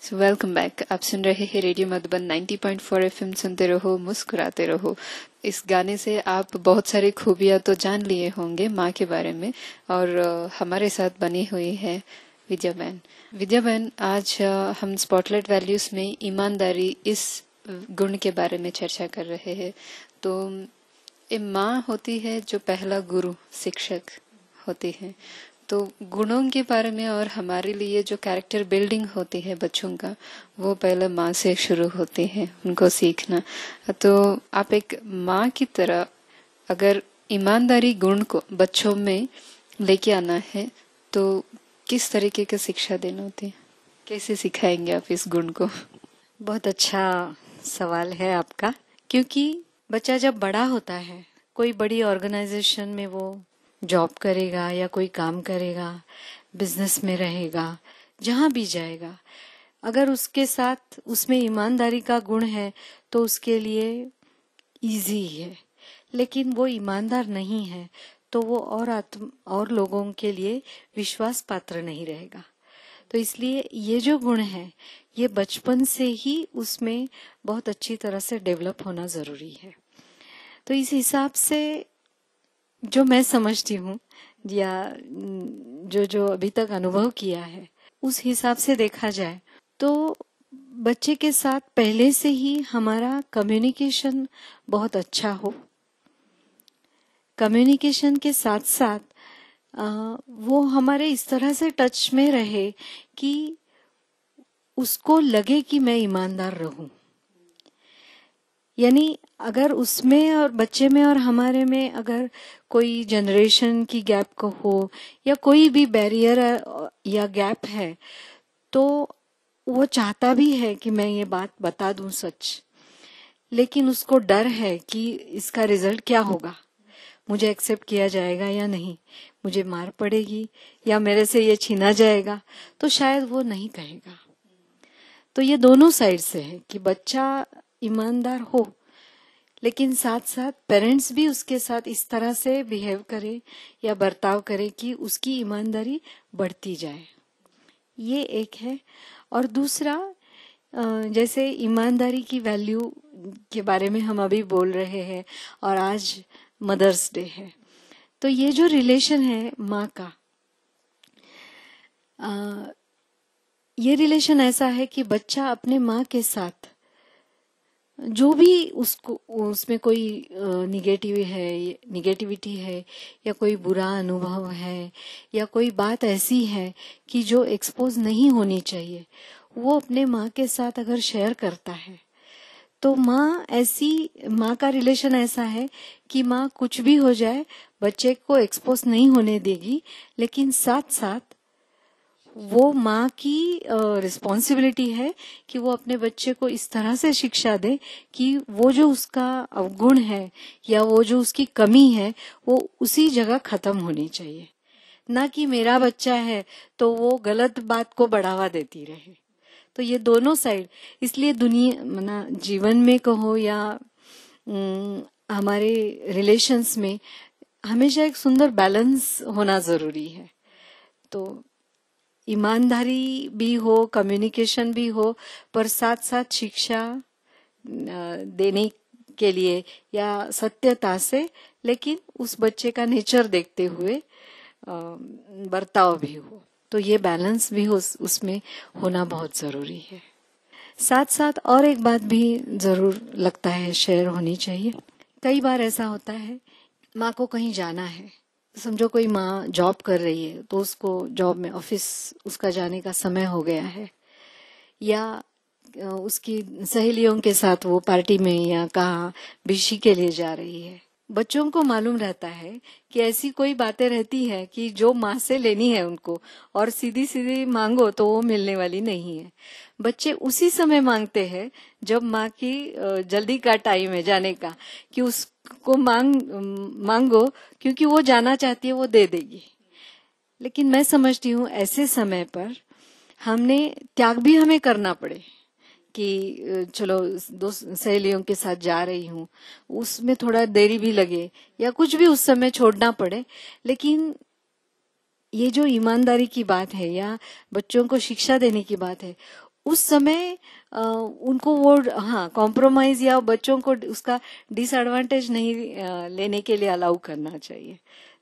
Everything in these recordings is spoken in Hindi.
Welcome back. आप सुन रहे हैं रेडियो मधुबन 90.4 एफएम। सुनते रहो, मुस्कुराते रहो। इस गाने से आप बहुत सारी खूबियां तो जान लिए होंगे माँ के बारे में, और हमारे साथ बनी हुई है विद्या बहन। विद्या बहन, आज हम स्पॉटलाइट वैल्यूज में ईमानदारी इस गुण के बारे में चर्चा कर रहे हैं। तो ये माँ होती है जो पहला गुरु, शिक्षक होती है। तो गुणों के बारे में और हमारे लिए जो कैरेक्टर बिल्डिंग होती है बच्चों का, वो पहले माँ से शुरू होती है, उनको सीखना। तो आप एक माँ की तरह अगर ईमानदारी गुण को बच्चों में लेके आना है तो किस तरीके की शिक्षा देना होती है, कैसे सिखाएंगे आप इस गुण को? बहुत अच्छा सवाल है आपका, क्योंकि बच्चा जब बड़ा होता है, कोई बड़ी ऑर्गेनाइजेशन में वो जॉब करेगा या कोई काम करेगा, बिजनेस में रहेगा, जहां भी जाएगा, अगर उसके साथ उसमें ईमानदारी का गुण है तो उसके लिए इजी है। लेकिन वो ईमानदार नहीं है तो वो और लोगों के लिए विश्वास पात्र नहीं रहेगा। तो इसलिए ये जो गुण है, ये बचपन से ही उसमें बहुत अच्छी तरह से डेवलप होना जरूरी है। तो इस हिसाब से जो मैं समझती हूँ या जो जो अभी तक अनुभव किया है, उस हिसाब से देखा जाए तो बच्चे के साथ पहले से ही हमारा कम्युनिकेशन बहुत अच्छा हो। कम्युनिकेशन के साथ साथ वो हमारे इस तरह से टच में रहे कि उसको लगे कि मैं ईमानदार रहूं। यानी अगर उसमें और बच्चे में और हमारे में अगर कोई जनरेशन की गैप को हो या कोई भी बैरियर या गैप है, तो वो चाहता भी है कि मैं ये बात बता दूं सच, लेकिन उसको डर है कि इसका रिजल्ट क्या होगा, मुझे एक्सेप्ट किया जाएगा या नहीं, मुझे मार पड़ेगी या मेरे से ये छीना जाएगा, तो शायद वो नहीं कहेगा। तो ये दोनों साइड से है कि बच्चा ईमानदार हो, लेकिन साथ साथ पेरेंट्स भी उसके साथ इस तरह से बिहेव करे या बर्ताव करे कि उसकी ईमानदारी बढ़ती जाए। ये एक है। और दूसरा, जैसे ईमानदारी की वैल्यू के बारे में हम अभी बोल रहे हैं और आज मदर्स डे है, तो ये जो रिलेशन है माँ का, ये रिलेशन ऐसा है कि बच्चा अपने माँ के साथ जो भी उसको उसमें कोई निगेटिविटी है या कोई बुरा अनुभव है या कोई बात ऐसी है कि जो एक्सपोज नहीं होनी चाहिए, वो अपने माँ के साथ अगर शेयर करता है तो माँ का रिलेशन ऐसा है कि माँ कुछ भी हो जाए बच्चे को एक्सपोज नहीं होने देगी, लेकिन साथ साथ वो माँ की रिस्पॉन्सिबिलिटी है कि वो अपने बच्चे को इस तरह से शिक्षा दे कि वो जो उसका अवगुण है या वो जो उसकी कमी है वो उसी जगह खत्म होनी चाहिए, ना कि मेरा बच्चा है तो वो गलत बात को बढ़ावा देती रहे। तो ये दोनों साइड, इसलिए दुनिया जीवन में कहो या हमारे रिलेशंस में हमेशा एक सुंदर बैलेंस होना जरूरी है। तो ईमानदारी भी हो, कम्युनिकेशन भी हो, पर साथ साथ शिक्षा देने के लिए या सत्यता से, लेकिन उस बच्चे का नेचर देखते हुए बर्ताव भी हो। तो ये बैलेंस भी उसमें होना बहुत जरूरी है। साथ साथ और एक बात भी जरूर लगता है शेयर होनी चाहिए। कई बार ऐसा होता है माँ को कहीं जाना है, समझो कोई माँ जॉब कर रही है तो उसको जॉब में ऑफिस उसका जाने का समय हो गया है, या उसकी सहेलियों के साथ वो पार्टी में या कहाँ बिशी के लिए जा रही है। बच्चों को मालूम रहता है कि ऐसी कोई बातें रहती है कि जो माँ से लेनी है उनको, और सीधी सीधी मांगो तो वो मिलने वाली नहीं है। बच्चे उसी समय मांगते हैं जब माँ की जल्दी का टाइम है जाने का, कि उसको मांगो क्योंकि वो जाना चाहती है, वो दे देगी। लेकिन मैं समझती हूँ ऐसे समय पर त्याग भी हमें करना पड़े कि चलो दोस्त सहेलियों के साथ जा रही हूँ, उसमें थोड़ा देरी भी लगे या कुछ भी उस समय छोड़ना पड़े, लेकिन ये जो ईमानदारी की बात है या बच्चों को शिक्षा देने की बात है, उस समय उनको वो हाँ कॉम्प्रोमाइज या बच्चों को उसका डिसएडवांटेज नहीं लेने के लिए अलाउ करना चाहिए।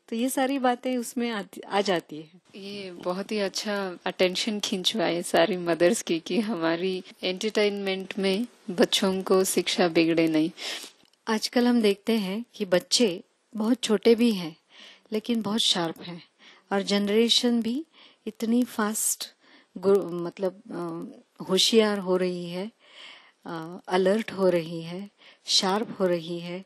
तो ये सारी बातें उसमें आ जाती है। ये बहुत ही अच्छा अटेंशन खींचवाए सारी मदर्स की कि हमारी एंटरटेनमेंट में बच्चों को शिक्षा बिगड़े नहीं। आजकल हम देखते हैं कि बच्चे बहुत छोटे भी हैं लेकिन बहुत शार्प हैं, और जनरेशन भी इतनी फास्ट मतलब होशियार हो रही है, अलर्ट हो रही है, शार्प हो रही है,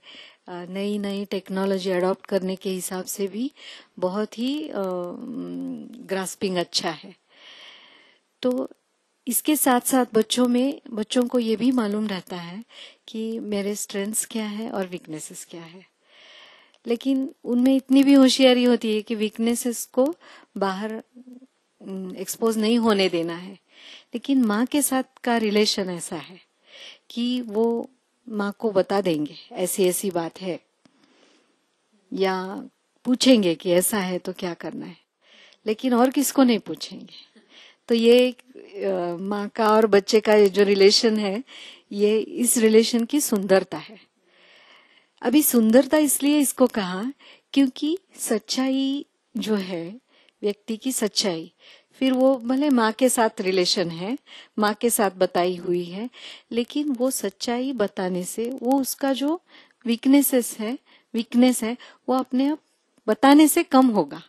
नई नई टेक्नोलॉजी अडॉप्ट करने के हिसाब से भी बहुत ही ग्रास्पिंग अच्छा है। तो इसके साथ साथ बच्चों को ये भी मालूम रहता है कि मेरे स्ट्रेंथ्स क्या है और वीकनेसेस क्या है, लेकिन उनमें इतनी भी होशियारी होती है कि वीकनेसेस को बाहर एक्सपोज नहीं होने देना है। लेकिन माँ के साथ का रिलेशन ऐसा है कि वो माँ को बता देंगे ऐसी ऐसी बात है, या पूछेंगे कि ऐसा है तो क्या करना है, लेकिन और किसको नहीं पूछेंगे। तो ये माँ का और बच्चे का ये जो रिलेशन है, ये इस रिलेशन की सुंदरता है। अभी सुंदरता इसलिए इसको कहा क्योंकि सच्चाई जो है, व्यक्ति की सच्चाई, फिर वो भले माँ के साथ रिलेशन है, माँ के साथ बताई हुई है, लेकिन वो सच्चाई बताने से वो उसका जो वीकनेस है वो अपने आप बताने से कम होगा,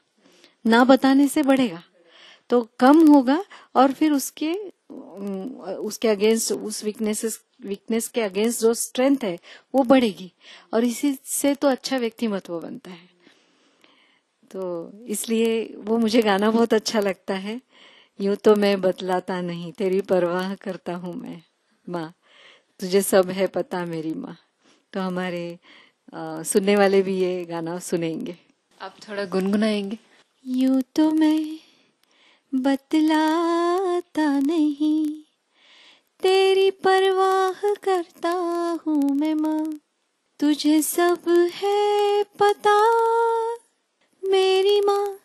ना बताने से बढ़ेगा। तो कम होगा और फिर उसके अगेंस्ट, उस वीकनेस के अगेंस्ट जो स्ट्रेंथ है वो बढ़ेगी, और इसी से तो अच्छा व्यक्तिमत्व बनता है। तो इसलिए वो मुझे गाना बहुत अच्छा लगता है। यूं तो मैं बतलाता नहीं, तेरी परवाह करता हूँ मैं माँ, तुझे सब है पता मेरी माँ। तो हमारे सुनने वाले भी ये गाना सुनेंगे। आप थोड़ा गुनगुनाएंगे? यूं तो मैं बतलाता नहीं, तेरी परवाह करता हूँ मैं माँ, तुझे सब है पता मेरी माँ,